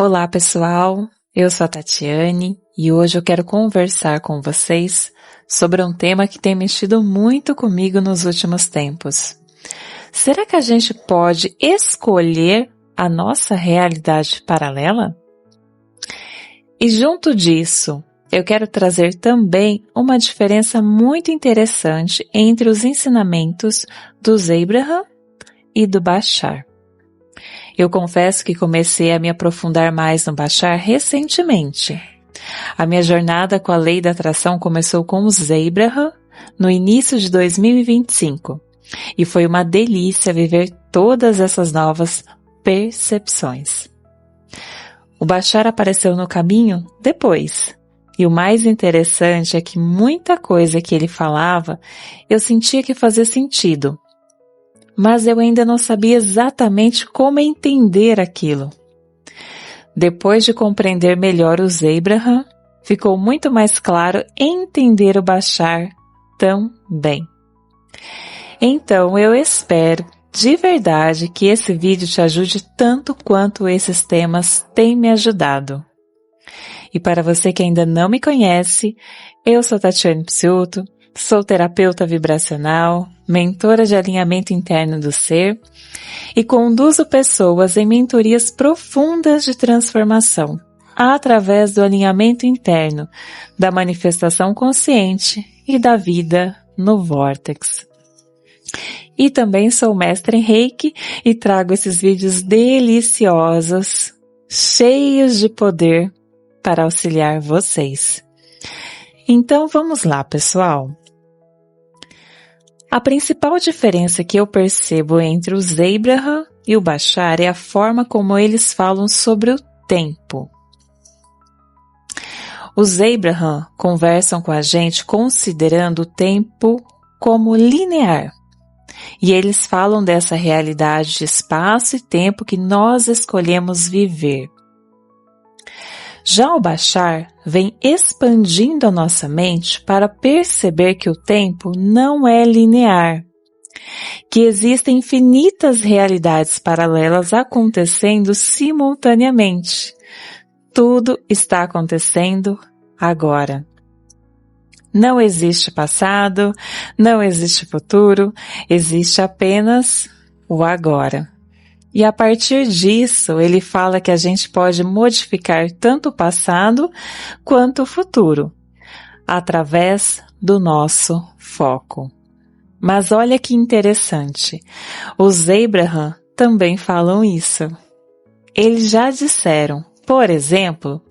Olá, pessoal. Eu sou a Tatiane e hoje eu quero conversar com vocês sobre um tema que tem mexido muito comigo nos últimos tempos. Será que a gente pode escolher a nossa realidade paralela? E junto disso, eu quero trazer também uma diferença muito interessante entre os ensinamentos do Abraham e do Bashar. Eu confesso que comecei a me aprofundar mais no Bashar recentemente. A minha jornada com a lei da atração começou com o Abraham no início de 2025 e foi uma delícia viver todas essas novas percepções. O Bashar apareceu no caminho depois. E o mais interessante é que muita coisa que ele falava eu sentia que fazia sentido, mas eu ainda não sabia exatamente como entender aquilo. Depois de compreender melhor o Abraham, ficou muito mais claro entender o Bashar também. Então eu espero de verdade que esse vídeo te ajude tanto quanto esses temas têm me ajudado. E para você que ainda não me conhece, eu sou Tatiane Psiuto, sou terapeuta vibracional, mentora de alinhamento interno do ser e conduzo pessoas em mentorias profundas de transformação através do alinhamento interno, da manifestação consciente e da vida no Vórtex. E também sou mestre em Reiki e trago esses vídeos deliciosos, cheios de poder para auxiliar vocês. Então vamos lá, pessoal. A principal diferença que eu percebo entre o Abraham e o Bashar é a forma como eles falam sobre o tempo. Os Abraham conversam com a gente considerando o tempo como linear. E eles falam dessa realidade de espaço e tempo que nós escolhemos viver. Já o Bashar vem expandindo a nossa mente para perceber que o tempo não é linear, que existem infinitas realidades paralelas acontecendo simultaneamente. Tudo está acontecendo agora. Não existe passado, não existe futuro, existe apenas o agora. E a partir disso, ele fala que a gente pode modificar tanto o passado quanto o futuro, através do nosso foco. Mas olha que interessante, os Abraham também falam isso. Eles já disseram, por exemplo,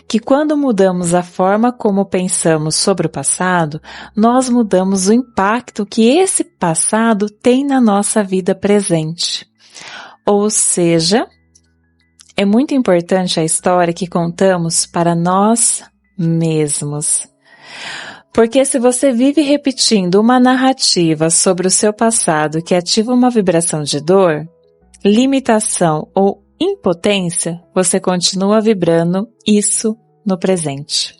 que quando mudamos a forma como pensamos sobre o passado, nós mudamos o impacto que esse passado tem na nossa vida presente. Ou seja, é muito importante a história que contamos para nós mesmos. Porque se você vive repetindo uma narrativa sobre o seu passado que ativa uma vibração de dor, limitação ou impotência, você continua vibrando isso no presente.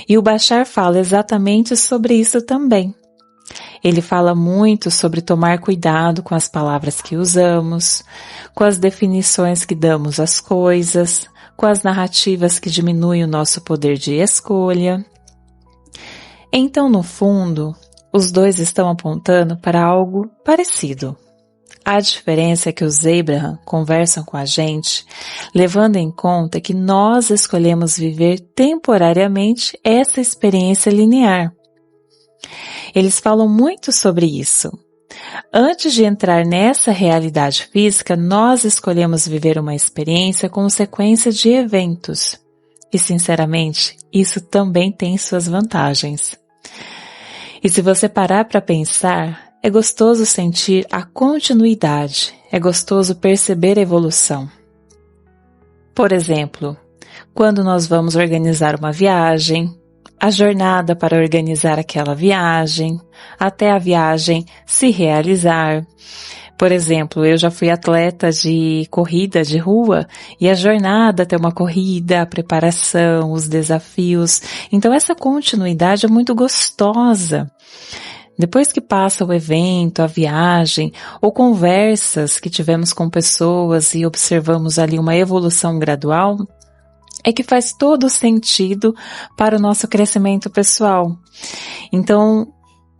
E o Bashar fala exatamente sobre isso também. Ele fala muito sobre tomar cuidado com as palavras que usamos, com as definições que damos às coisas, com as narrativas que diminuem o nosso poder de escolha. Então, no fundo, os dois estão apontando para algo parecido. A diferença é que os Abraham conversam com a gente, levando em conta que nós escolhemos viver temporariamente essa experiência linear. Eles falam muito sobre isso. Antes de entrar nessa realidade física, nós escolhemos viver uma experiência com sequência de eventos. E, sinceramente, isso também tem suas vantagens. E se você parar para pensar, é gostoso sentir a continuidade, é gostoso perceber a evolução. Por exemplo, quando nós vamos organizar uma viagem, a jornada para organizar aquela viagem, até a viagem se realizar. Por exemplo, eu já fui atleta de corrida de rua e a jornada até uma corrida, a preparação, os desafios. Então essa continuidade é muito gostosa. Depois que passa o evento, a viagem ou conversas que tivemos com pessoas e observamos ali uma evolução gradual, é que faz todo sentido para o nosso crescimento pessoal. Então,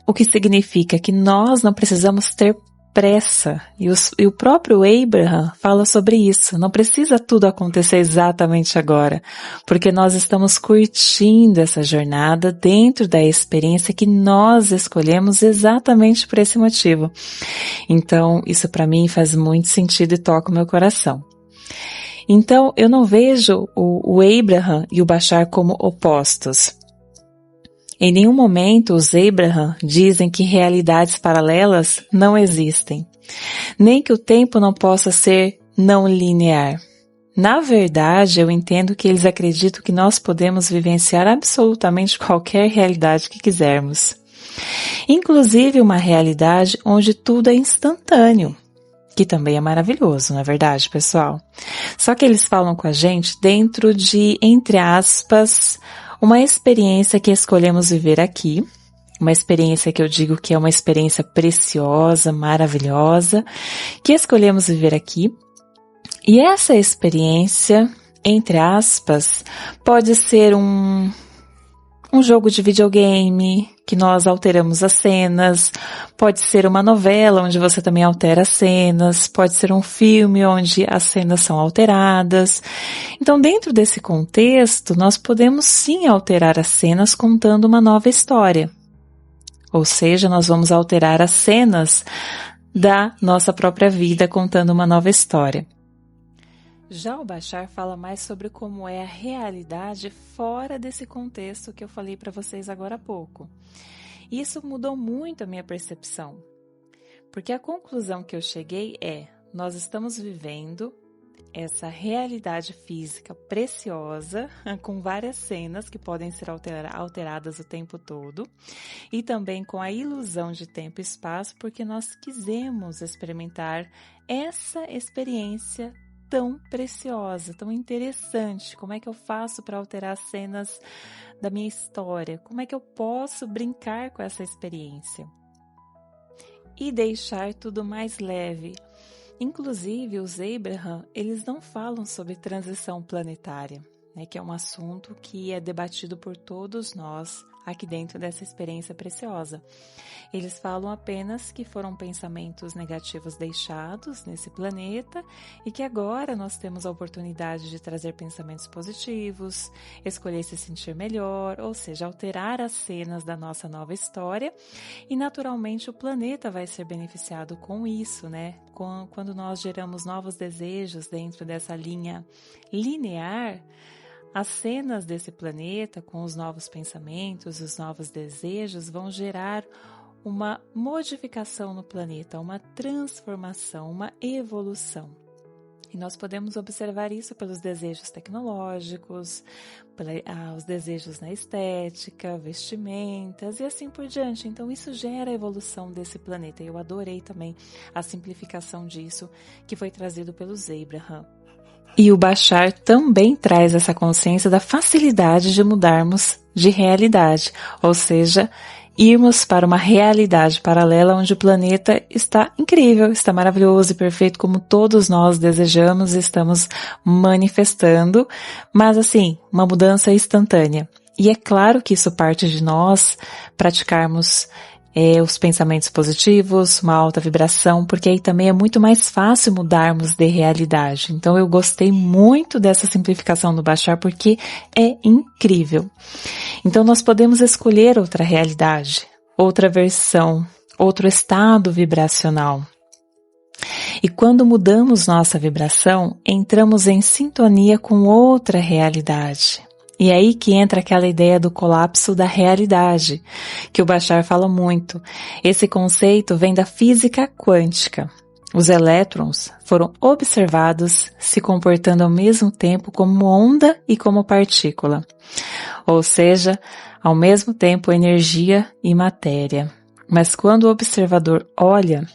o que significa que nós não precisamos ter pressa. E o próprio Abraham fala sobre isso. Não precisa tudo acontecer exatamente agora, porque nós estamos curtindo essa jornada dentro da experiência que nós escolhemos exatamente por esse motivo. Então, isso para mim faz muito sentido e toca o meu coração. Então, eu não vejo o Abraham e o Bashar como opostos. Em nenhum momento os Abraham dizem que realidades paralelas não existem, nem que o tempo não possa ser não linear. Na verdade, eu entendo que eles acreditam que nós podemos vivenciar absolutamente qualquer realidade que quisermos. Inclusive uma realidade onde tudo é instantâneo, que também é maravilhoso, não é verdade, pessoal? Só que eles falam com a gente dentro de, entre aspas, uma experiência que escolhemos viver aqui, uma experiência que eu digo que é uma experiência preciosa, maravilhosa, que escolhemos viver aqui. E essa experiência, entre aspas, pode ser um jogo de videogame, que nós alteramos as cenas, pode ser uma novela onde você também altera as cenas, pode ser um filme onde as cenas são alteradas. Então, dentro desse contexto, nós podemos sim alterar as cenas contando uma nova história. Ou seja, nós vamos alterar as cenas da nossa própria vida contando uma nova história. Já o Bashar fala mais sobre como é a realidade fora desse contexto que eu falei para vocês agora há pouco. Isso mudou muito a minha percepção, porque a conclusão que eu cheguei é: nós estamos vivendo essa realidade física preciosa, com várias cenas que podem ser alteradas o tempo todo, e também com a ilusão de tempo e espaço, porque nós quisemos experimentar essa experiência tão preciosa, tão interessante. Como é que eu faço para alterar as cenas da minha história? Como é que eu posso brincar com essa experiência? E deixar tudo mais leve. Inclusive, os Abraham, eles não falam sobre transição planetária, né, que é um assunto que é debatido por todos nós aqui dentro dessa experiência preciosa. Eles falam apenas que foram pensamentos negativos deixados nesse planeta e que agora nós temos a oportunidade de trazer pensamentos positivos, escolher se sentir melhor, ou seja, alterar as cenas da nossa nova história, e naturalmente o planeta vai ser beneficiado com isso, né? Quando nós geramos novos desejos dentro dessa linha linear, as cenas desse planeta, com os novos pensamentos, os novos desejos, vão gerar uma modificação no planeta, uma transformação, uma evolução. E nós podemos observar isso pelos desejos tecnológicos, os desejos na estética, vestimentas e assim por diante. Então isso gera a evolução desse planeta. Eu adorei também a simplificação disso que foi trazido pelos Abraham. E o Bashar também traz essa consciência da facilidade de mudarmos de realidade, ou seja, irmos para uma realidade paralela onde o planeta está incrível, está maravilhoso e perfeito como todos nós desejamos e estamos manifestando, mas assim, uma mudança instantânea. E é claro que isso parte de nós praticarmos os pensamentos positivos, uma alta vibração, porque aí também é muito mais fácil mudarmos de realidade. Então eu gostei muito dessa simplificação do Bashar porque é incrível. Então nós podemos escolher outra realidade, outra versão, outro estado vibracional. E quando mudamos nossa vibração, entramos em sintonia com outra realidade. E é aí que entra aquela ideia do colapso da realidade, que o Bashar fala muito. Esse conceito vem da física quântica. Os elétrons foram observados se comportando ao mesmo tempo como onda e como partícula, ou seja, ao mesmo tempo energia e matéria. Mas quando o observador olha,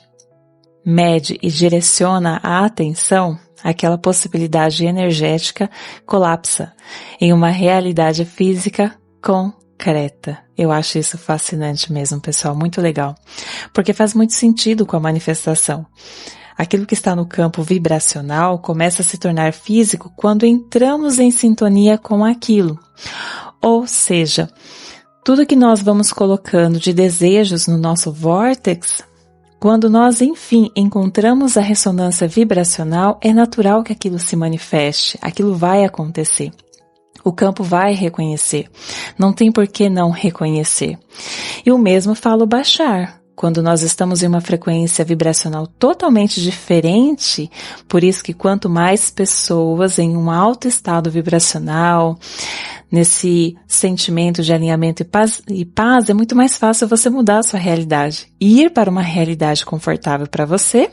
mede e direciona a atenção, aquela possibilidade energética colapsa em uma realidade física com concreta. Eu acho isso fascinante mesmo, pessoal, muito legal, porque faz muito sentido com a manifestação. Aquilo que está no campo vibracional começa a se tornar físico quando entramos em sintonia com aquilo. Ou seja, tudo que nós vamos colocando de desejos no nosso vórtex, quando nós, enfim, encontramos a ressonância vibracional, é natural que aquilo se manifeste, aquilo vai acontecer. O campo vai reconhecer. Não tem por que não reconhecer. E o mesmo fala o Bashar. Quando nós estamos em uma frequência vibracional totalmente diferente, por isso que quanto mais pessoas em um alto estado vibracional, nesse sentimento de alinhamento e paz, é muito mais fácil você mudar a sua realidade. Ir para uma realidade confortável para você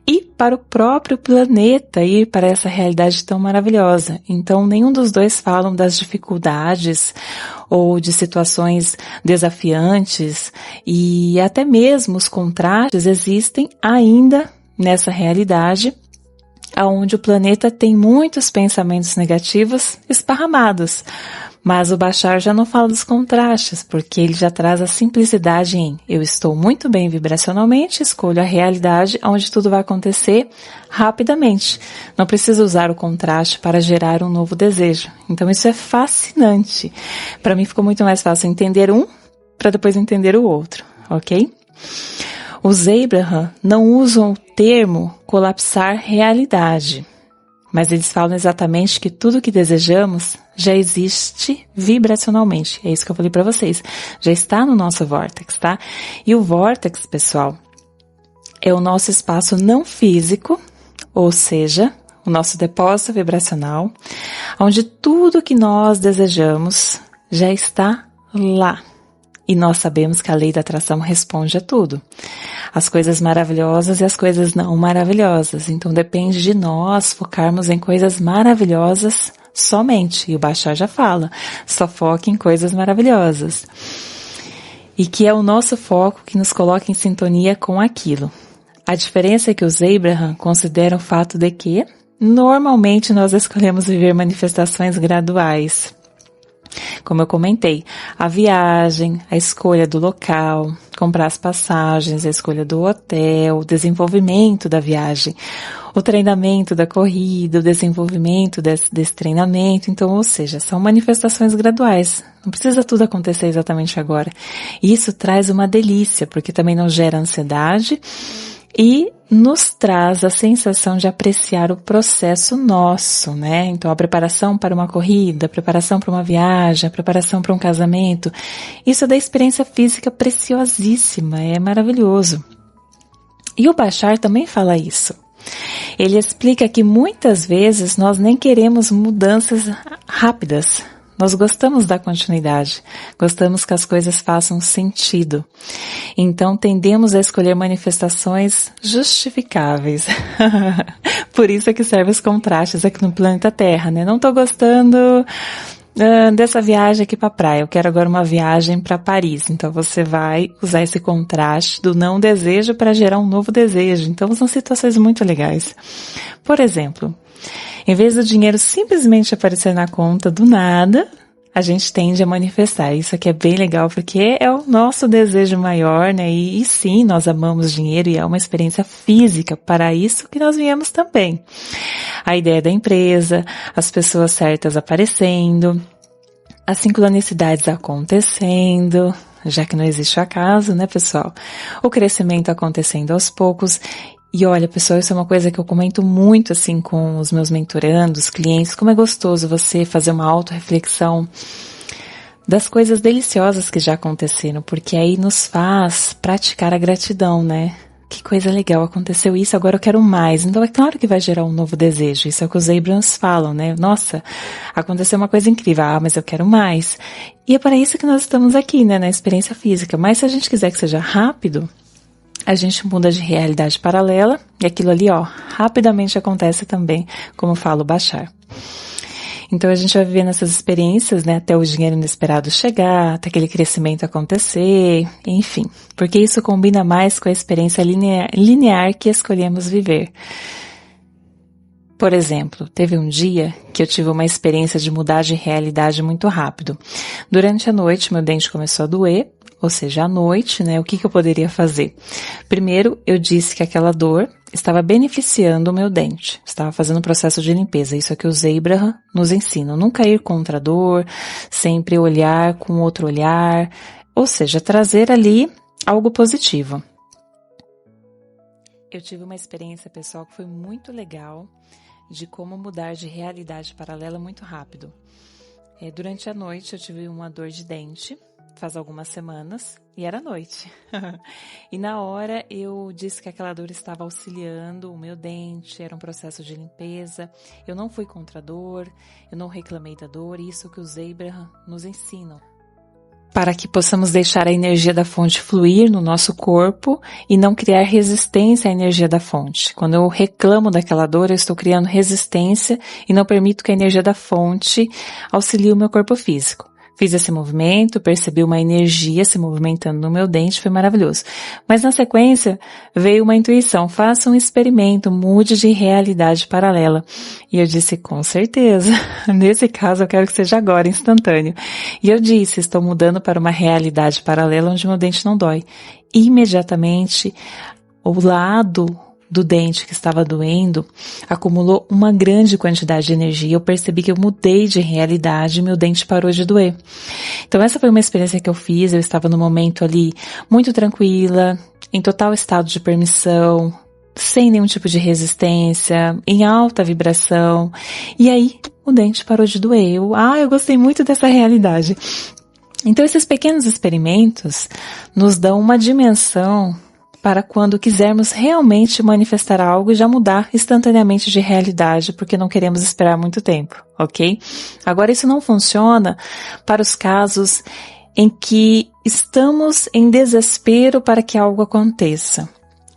e para o próprio planeta, ir para essa realidade tão maravilhosa. Então, nenhum dos dois falam das dificuldades ou de situações desafiantes, e até mesmo os contrastes existem ainda nessa realidade, onde o planeta tem muitos pensamentos negativos esparramados. Mas o Bashar já não fala dos contrastes, porque ele já traz a simplicidade em eu estou muito bem vibracionalmente, escolho a realidade onde tudo vai acontecer rapidamente. Não preciso usar o contraste para gerar um novo desejo. Então isso é fascinante. Para mim ficou muito mais fácil entender um para depois entender o outro, ok? Os Abraham não usam o termo colapsar realidade, mas eles falam exatamente que tudo que desejamos já existe vibracionalmente. É isso que eu falei para vocês. Já está no nosso vórtex, tá? E o vórtex, pessoal, é o nosso espaço não físico, ou seja, o nosso depósito vibracional, onde tudo que nós desejamos já está lá. E nós sabemos que a lei da atração responde a tudo. As coisas maravilhosas e as coisas não maravilhosas. Então depende de nós focarmos em coisas maravilhosas somente. E o Bashar já fala, só foque em coisas maravilhosas. E que é o nosso foco que nos coloca em sintonia com aquilo. A diferença é que os Abraham consideram o fato de que, normalmente, nós escolhemos viver manifestações graduais. Como eu comentei, a viagem, a escolha do local, comprar as passagens, a escolha do hotel, o desenvolvimento da viagem, o treinamento da corrida, o desenvolvimento desse treinamento. Então, ou seja, são manifestações graduais. Não precisa tudo acontecer exatamente agora. E isso traz uma delícia, porque também não gera ansiedade e nos traz a sensação de apreciar o processo nosso, né? Então, a preparação para uma corrida, a preparação para uma viagem, a preparação para um casamento, isso é da experiência física preciosíssima, é maravilhoso. E o Bashar também fala isso. Ele explica que muitas vezes nós nem queremos mudanças rápidas. Nós gostamos da continuidade, gostamos que as coisas façam sentido. Então, tendemos a escolher manifestações justificáveis. Por isso é que servem os contrastes aqui no planeta Terra, né? Não estou gostando dessa viagem aqui para a praia, eu quero agora uma viagem para Paris. Então, você vai usar esse contraste do não desejo para gerar um novo desejo. Então, são situações muito legais. Por exemplo, em vez do dinheiro simplesmente aparecer na conta do nada, a gente tende a manifestar. Isso aqui é bem legal porque é o nosso desejo maior, né? E sim, nós amamos dinheiro e é uma experiência física, para isso que nós viemos também. A ideia da empresa, as pessoas certas aparecendo, as sincronicidades acontecendo, já que não existe acaso, né, pessoal? O crescimento acontecendo aos poucos. E olha, pessoal, isso é uma coisa que eu comento muito assim com os meus mentorandos, clientes, como é gostoso você fazer uma autorreflexão das coisas deliciosas que já aconteceram, porque aí nos faz praticar a gratidão, né? Que coisa legal, aconteceu isso, agora eu quero mais. Então é claro que vai gerar um novo desejo, isso é o que os Abrams falam, né? Nossa, aconteceu uma coisa incrível, mas eu quero mais. E é para isso que nós estamos aqui, né, na experiência física. Mas se a gente quiser que seja rápido, a gente muda de realidade paralela e aquilo ali, ó, rapidamente acontece também, como fala o Bashar. Então a gente vai viver nessas experiências, né, até o dinheiro inesperado chegar, até aquele crescimento acontecer, enfim, porque isso combina mais com a experiência linear que escolhemos viver. Por exemplo, teve um dia que eu tive uma experiência de mudar de realidade muito rápido. Durante a noite, meu dente começou a doer, ou seja, à noite, né? O que eu poderia fazer? Primeiro, eu disse que aquela dor estava beneficiando o meu dente. Estava fazendo um processo de limpeza. Isso é que os Abraham nos ensinam. Nunca ir contra a dor, sempre olhar com outro olhar. Ou seja, trazer ali algo positivo. Eu tive uma experiência pessoal que foi muito legal de como mudar de realidade paralela muito rápido. Durante a noite eu tive uma dor de dente, faz algumas semanas, e era noite. E na hora eu disse que aquela dor estava auxiliando o meu dente, era um processo de limpeza. Eu não fui contra a dor, eu não reclamei da dor, isso que os Abraham nos ensinam. Para que possamos deixar a energia da fonte fluir no nosso corpo e não criar resistência à energia da fonte. Quando eu reclamo daquela dor, eu estou criando resistência e não permito que a energia da fonte auxilie o meu corpo físico. Fiz esse movimento, percebi uma energia se movimentando no meu dente, foi maravilhoso. Mas na sequência veio uma intuição, faça um experimento, mude de realidade paralela. E eu disse, com certeza, nesse caso eu quero que seja agora, instantâneo. E eu disse, estou mudando para uma realidade paralela onde meu dente não dói. Imediatamente, o lado do dente que estava doendo acumulou uma grande quantidade de energia. Eu percebi que eu mudei de realidade e meu dente parou de doer. Então essa foi uma experiência que eu fiz. Eu estava no momento ali muito tranquila, em total estado de permissão, sem nenhum tipo de resistência, em alta vibração. E aí o dente parou de doer. Eu gostei muito dessa realidade. Então esses pequenos experimentos nos dão uma dimensão para quando quisermos realmente manifestar algo e já mudar instantaneamente de realidade, porque não queremos esperar muito tempo, ok? Agora, isso não funciona para os casos em que estamos em desespero para que algo aconteça.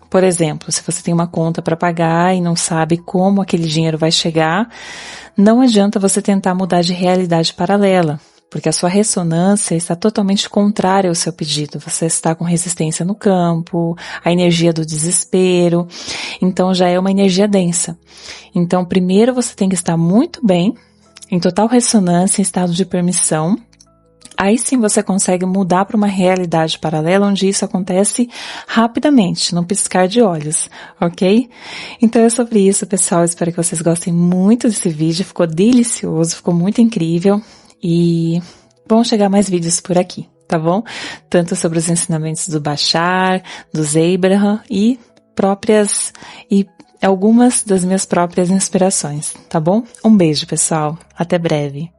Por exemplo, se você tem uma conta para pagar e não sabe como aquele dinheiro vai chegar, não adianta você tentar mudar de realidade paralela, porque a sua ressonância está totalmente contrária ao seu pedido. Você está com resistência no campo, a energia do desespero, então já é uma energia densa. Então, primeiro você tem que estar muito bem, em total ressonância, em estado de permissão. Aí sim você consegue mudar para uma realidade paralela onde isso acontece rapidamente, num piscar de olhos, ok? Então é sobre isso, pessoal. Espero que vocês gostem muito desse vídeo. Ficou delicioso, ficou muito incrível. E vão chegar mais vídeos por aqui, tá bom? Tanto sobre os ensinamentos do Bashar, dos Abraham e algumas das minhas próprias inspirações, tá bom? Um beijo, pessoal. Até breve.